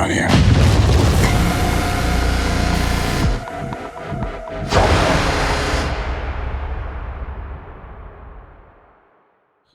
out here.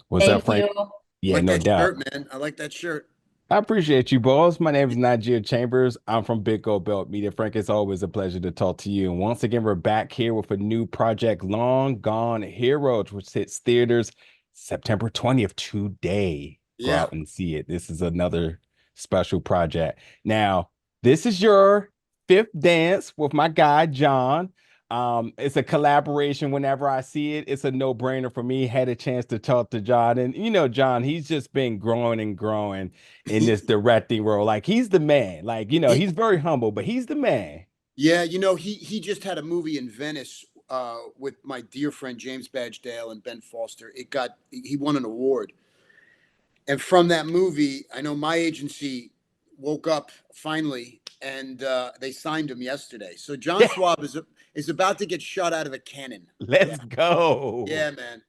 What's up, Thank Frank? you. I Yeah, like no that doubt. shirt, man. I like that shirt. I appreciate you, boss. My name is Najee Chambers. I'm from Big Gold Belt Media. Frank, it's always a pleasure to talk to you. And once again, we're back here with a new project, Long Gone Heroes, which hits theaters September 20th today. Go Yeah. out and see it. This is another special project. Now, this is your fifth dance with my guy, John. It's a collaboration. Whenever I see it, it's a no-brainer for me. Had a chance to talk to John, and John, he's just been growing and growing in this directing role. Like he's the man. Like, He, he's very humble, but he's the man. yeah, he just had a movie in Venice with my dear friend James Badgedale and Ben Foster. He won an award. And from that movie, I know my agency woke up finally and they signed him yesterday. So John Schwab is about to get shot out of a cannon. Let's go. Yeah, man.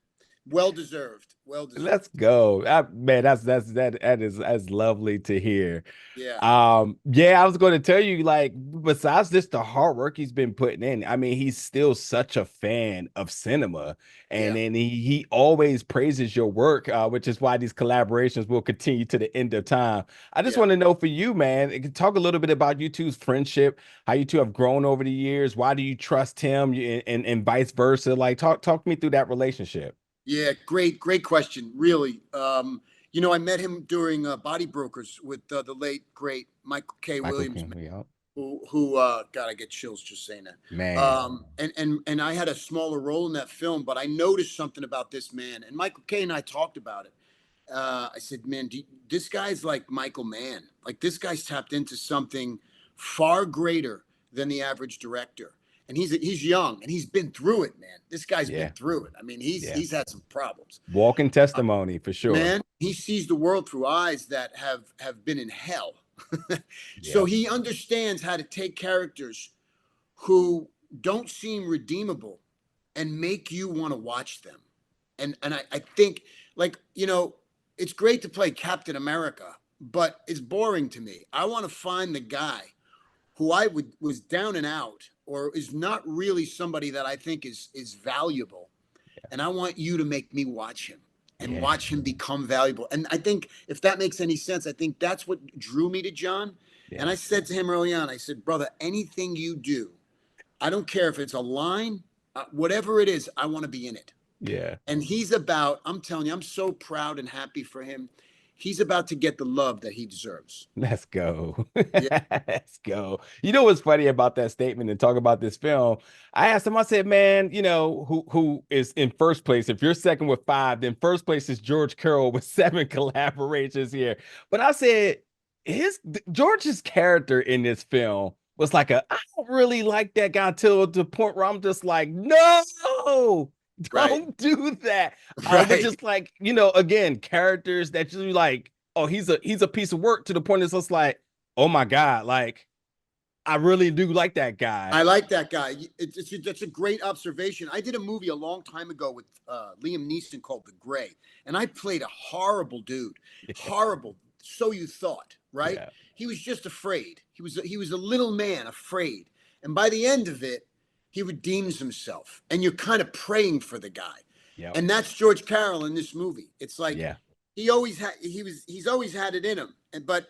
Well deserved. Well deserved. Let's go. Man, that is lovely to hear. Yeah. Yeah, I was going to tell you, like, besides just the hard work he's been putting in, I mean, he's still such a fan of cinema, and Yeah. then he always praises your work, which is why these collaborations will continue to the end of time. I just Yeah. want to know for you, man, talk a little bit about you two's friendship, how you two have grown over the years. Why do you trust him, and vice versa? Like, talk me through that relationship. Yeah, great question. Really, I met him during Body Brokers with the late great Michael K. Michael Williams, Kim, yeah. who God, I get chills just saying that. Man. And I had a smaller role in that film, but I noticed something about this man. And Michael K. and I talked about it. I said, man, this guy's like Michael Mann. Like this guy's tapped into something far greater than the average director. And he's young and he's been through it, man. This guy's Yeah. been through it. I mean, Yeah. he's had some problems. Walking testimony for sure. Man, he sees the world through eyes that have been in hell. So Yeah. he understands how to take characters who don't seem redeemable and make you want to watch them. And I think, like, it's great to play Captain America, but it's boring to me. I want to find the guy who was down and out or is not really somebody that I think is valuable. And I want you to make me watch him and Yeah. watch him become valuable. And I think if that makes any sense, I think that's what drew me to John. Yeah. And I said to him early on, I said, brother, anything you do, I don't care if it's a line, whatever it is, I want to be in it. Yeah. And I'm telling you, I'm so proud and happy for him. He's about to get the love that he deserves. Let's go. Yeah. Let's go. You know what's funny about that statement and talk about this film? I asked him, I said, man, who is in first place? If you're second with five, then first place is George Carroll with seven collaborations here. But I said, George's character in this film was like I don't really like that guy till the point where I'm just like, no. Right. Don't do that. Right. But just like, again, characters that you like, oh, he's a piece of work to the point it's just like, oh my God, like I really do like that guy. I like that guy. That's a great observation. I did a movie a long time ago with Liam Neeson called The Gray, and I played a horrible dude. Horrible. So you thought, right? Yeah. He was just afraid. He was a little man afraid. And by the end of it, he redeems himself, and you're kind of praying for the guy. Yep. And that's George Carroll in this movie. It's like Yeah. he's always had it in him. But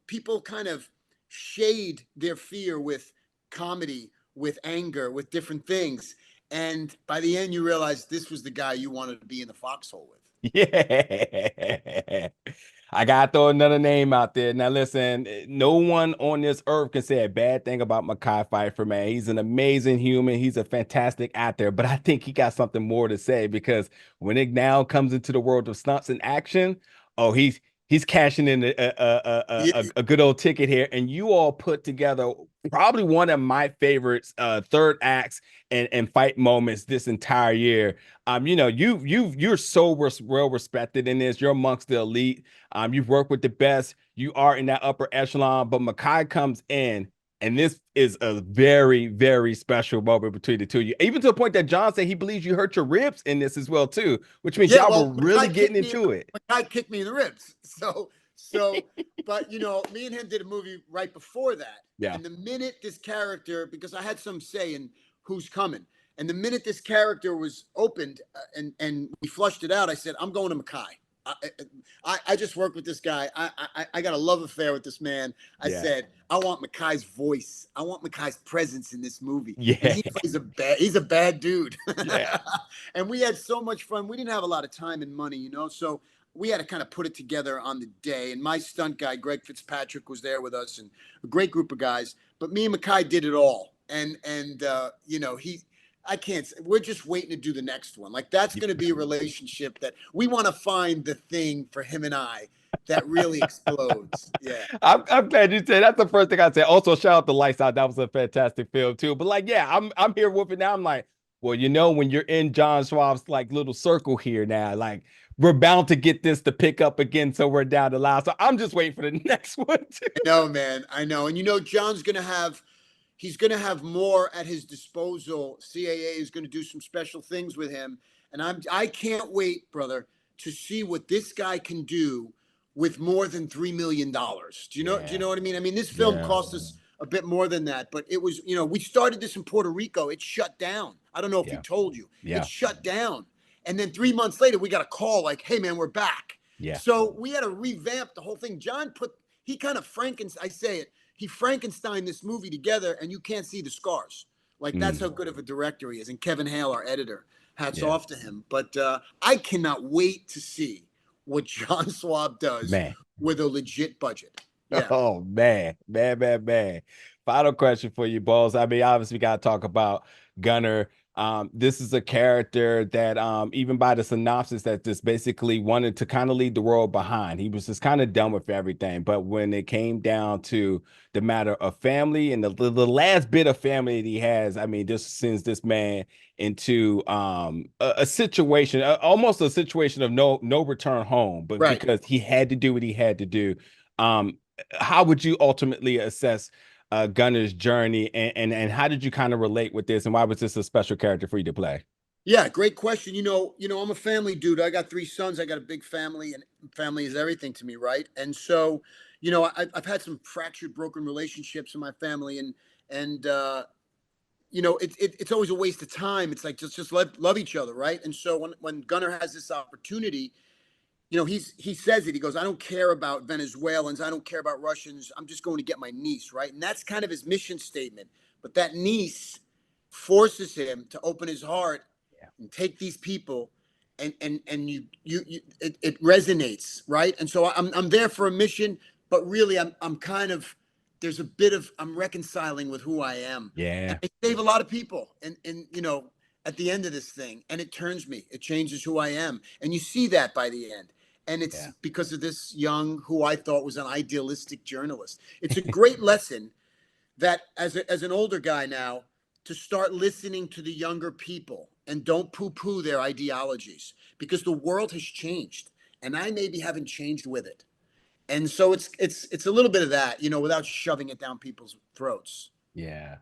people kind of shade their fear with comedy, with anger, with different things. And by the end, you realize this was the guy you wanted to be in the foxhole with. Yeah. I gotta throw another name out there. Now, listen, no one on this earth can say a bad thing about Mekhi Phifer, man. He's an amazing human. He's a fantastic actor, but I think he got something more to say because when it now comes into the world of stunts and action, oh, he's cashing in a good old ticket here. And you all put together probably one of my favorites, third acts and fight moments this entire year. You're so well respected in this. You're amongst the elite. You've worked with the best. You are in that upper echelon, but Mekhi comes in, and this is a very, very special moment between the two of you. Even to the point that John said he believes you hurt your ribs in this as well, too, which means y'all were really getting into it. Mekhi kicked me in the ribs. So So, but me and him did a movie right before that. Yeah. And the minute this character, because I had some say in who's coming, and the minute this character was opened and we flushed it out, I said, I'm going to Mackay. I just worked with this guy. I got a love affair with this man. I Yeah. said, I want Mackay's voice. I want Mackay's presence in this movie. And Yeah. he's a bad dude. Yeah. And we had so much fun. We didn't have a lot of time and money, so we had to kind of put it together on the day. And my stunt guy, Greg Fitzpatrick, was there with us, and a great group of guys. But me and Mackay did it all. And I can't. We're just waiting to do the next one. Like, that's going to be a relationship that we want to find the thing for him and I that really explodes. Yeah. I'm glad you said that's the first thing I said. Also, shout out to Lights Out. That was a fantastic film too. But like, yeah, I'm here whooping now. I'm like, well, when you're in John Schwab's like little circle here now, like we're bound to get this to pick up again somewhere down the line. So I'm just waiting for the next one too. I know, man. I know. And John's going to have. He's going to have more at his disposal. CAA is going to do some special things with him. And I can't wait, brother, to see what this guy can do with more than $3 million. Do you know what I mean? I mean, this film cost us a bit more than that, but it was, we started this in Puerto Rico. It shut down. I don't know if he told you. It shut down. And then 3 months later, we got a call like, hey, man, we're back. Yeah. So we had to revamp the whole thing. He kind of he Frankenstein this movie together, and you can't see the scars. Like, that's how good of a director he is. And Kevin Hale, our editor, hats off to him. But I cannot wait to see what John Schwab does with a legit budget. Yeah. Oh, man. Final question for you, Balls. I mean, obviously, we got to talk about Gunner. This is a character that even by the synopsis that just basically wanted to kind of leave the world behind. He was just kind of done with everything. But when it came down to the matter of family and the last bit of family that he has, I mean, this sends this man into a situation, almost a situation of no return home, but because he had to do what he had to do. How would you ultimately assess Gunner's journey, and how did you kind of relate with this, and why was this a special character for you to play? Yeah, great question. I'm a family dude. I got 3 sons. I got a big family, and family is everything to me, right? And so, I've had some fractured, broken relationships in my family, and it's always a waste of time. It's like just love each other, right? And so when Gunner has this opportunity, he says it. He goes, I don't care about Venezuelans. I don't care about Russians. I'm just going to get my niece, right? And that's kind of his mission statement. But that niece forces him to open his heart and take these people, and it resonates, right? And so I'm there for a mission, but really I'm kind of, there's a bit of, I'm reconciling with who I am. Yeah. And I save a lot of people, and at the end of this thing, and it changes who I am, and you see that by the end. And it's because of this young, who I thought was an idealistic journalist. It's a great lesson that as an older guy now, to start listening to the younger people and don't poo-poo their ideologies, because the world has changed and I maybe haven't changed with it. And so it's a little bit of that, without shoving it down people's throats. Yeah.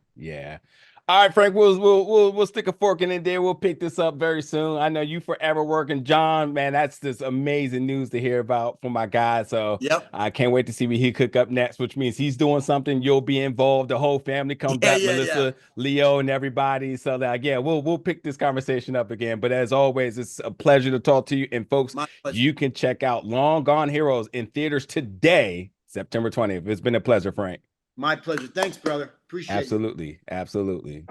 All right, Frank, we'll stick a fork in it there. We'll pick this up very soon. I know you forever working, John. Man, that's just amazing news to hear about from my guy. So I can't wait to see what he cook up next, which means he's doing something. You'll be involved. The whole family comes back, Melissa, Leo, and everybody. So that we'll pick this conversation up again. But as always, it's a pleasure to talk to you. And folks, you can check out Long Gone Heroes in theaters today, September 20th. It's been a pleasure, Frank. My pleasure. Thanks, brother. Appreciate it. Absolutely.